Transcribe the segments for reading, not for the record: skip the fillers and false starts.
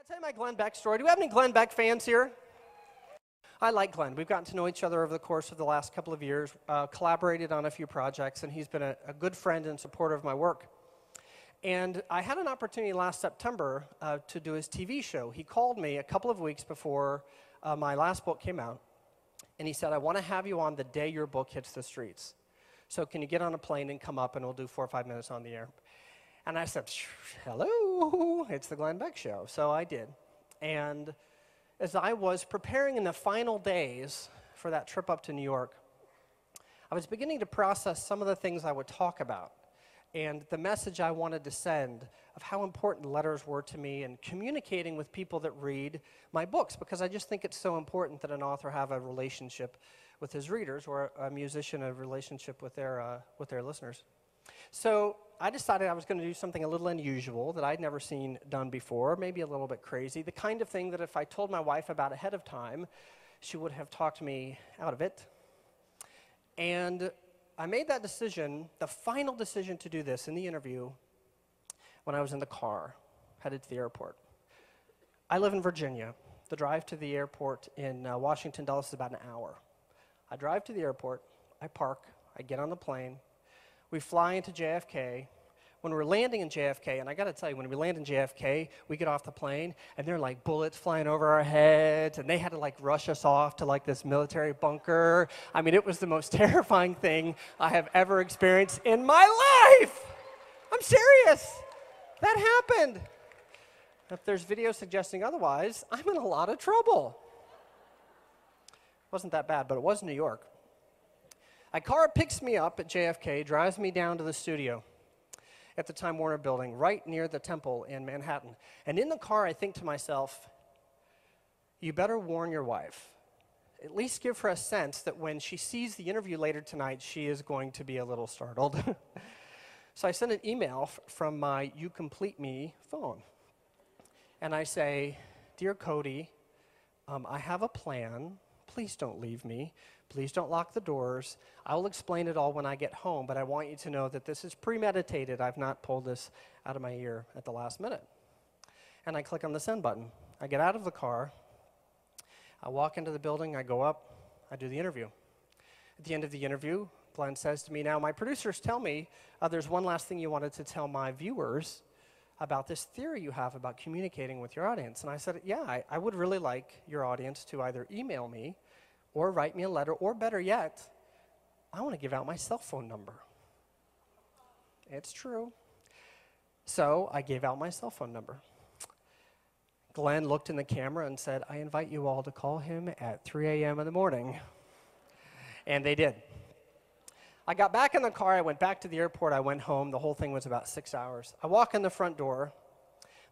I'll tell you my Glenn Beck story. Do we have any Glenn Beck fans here? I like Glenn. We've gotten to know each other over the course of the last couple of years, collaborated on a few projects, and he's been a good friend and supporter of my work. And I had an opportunity last September to do his TV show. He called me a couple of weeks before my last book came out, and he said, I want to have you on the day your book hits the streets. So can you get on a plane and come up, and we'll do 4 or 5 minutes on the air. And I said, hello, it's the Glenn Beck Show. So I did. And as I was preparing in the final days for that trip up to New York, I was beginning to process some of the things I would talk about and the message I wanted to send of how important letters were to me and communicating with people that read my books, because I just think it's so important that an author have a relationship with his readers, or a musician a relationship with their listeners. So I decided I was going to do something a little unusual that I'd never seen done before, maybe a little bit crazy, the kind of thing that if I told my wife about ahead of time, she would have talked me out of it. And I made that decision, the final decision to do this in the interview, when I was in the car, headed to the airport. I live in Virginia. The drive to the airport in Washington, Dulles is about an hour. I drive to the airport, I park, I get on the plane, we fly into JFK. When we're landing in JFK, and I got to tell you, when we land in JFK, we get off the plane, and there are like bullets flying over our heads, and they had to like rush us off to like this military bunker. I mean, it was the most terrifying thing I have ever experienced in my life. I'm serious. That happened. If there's video suggesting otherwise, I'm in a lot of trouble. It wasn't that bad, but it was New York. A car picks me up at JFK, drives me down to the studio at the Time Warner building, right near the Temple in Manhattan. And in the car, I think to myself, you better warn your wife. At least give her a sense that when she sees the interview later tonight, she is going to be a little startled. So I sent an email from my You Complete Me phone. And I say, Dear Cody, I have a plan. Please don't leave me. Please don't lock the doors. I will explain it all when I get home, but I want you to know that this is premeditated. I've not pulled this out of my ear at the last minute. And I click on the send button. I get out of the car. I walk into the building. I go up. I do the interview. At the end of the interview, Glenn says to me, now my producers tell me there's one last thing you wanted to tell my viewers about this theory you have about communicating with your audience. And I said, yeah, I would really like your audience to either email me or write me a letter, or better yet, I want to give out my cell phone number. It's true. So I gave out my cell phone number. Glenn looked in the camera and said, I invite you all to call him at 3 a.m. in the morning. And they did. I got back in the car, I went back to the airport, I went home. The whole thing was about 6 hours. I walk in the front door.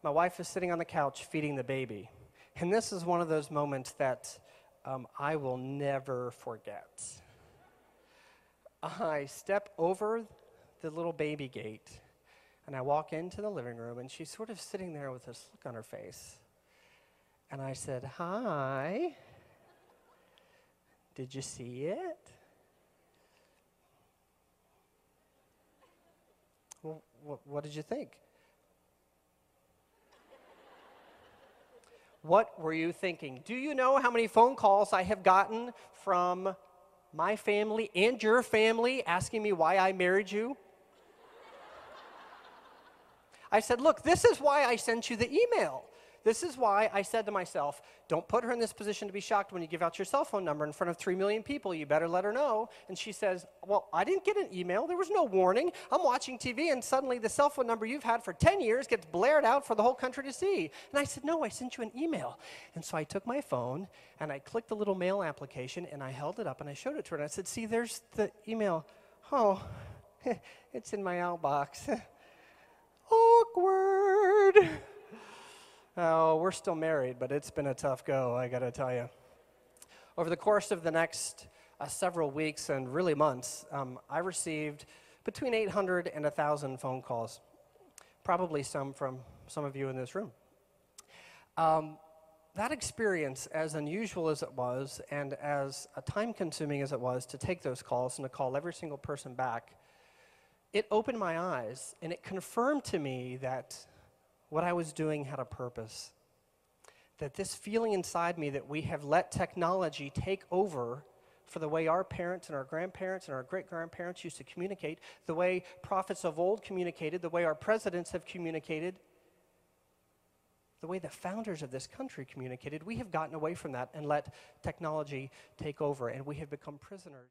My wife is sitting on the couch feeding the baby. And this is one of those moments that I will never forget. I step over the little baby gate, and I walk into the living room, and she's sort of sitting there with this look on her face. And I said, hi, did you see it? Well, what did you think? What were you thinking? Do you know how many phone calls I have gotten from my family and your family asking me why I married you? I said, look, this is why I sent you the email. This is why I said to myself, don't put her in this position to be shocked when you give out your cell phone number in front of 3 million people. You better let her know. And she says, well, I didn't get an email. There was no warning. I'm watching TV, and suddenly the cell phone number you've had for 10 years gets blared out for the whole country to see. And I said, no, I sent you an email. And so I took my phone, and I clicked the little mail application, and I held it up, and I showed it to her. And I said, see, there's the email. Oh, it's in my outbox. Awkward. Oh, we're still married, but it's been a tough go, I gotta tell you. Over the course of the next several weeks and really months, I received between 800 and 1,000 phone calls, probably some from some of you in this room. That experience, as unusual as it was, and as time-consuming as it was to take those calls and to call every single person back, it opened my eyes, and it confirmed to me that what I was doing had a purpose. that this feeling inside me that we have let technology take over for the way our parents and our grandparents and our great-grandparents used to communicate, the way prophets of old communicated, the way our presidents have communicated, the way the founders of this country communicated, we have gotten away from that and let technology take over, and we have become prisoners.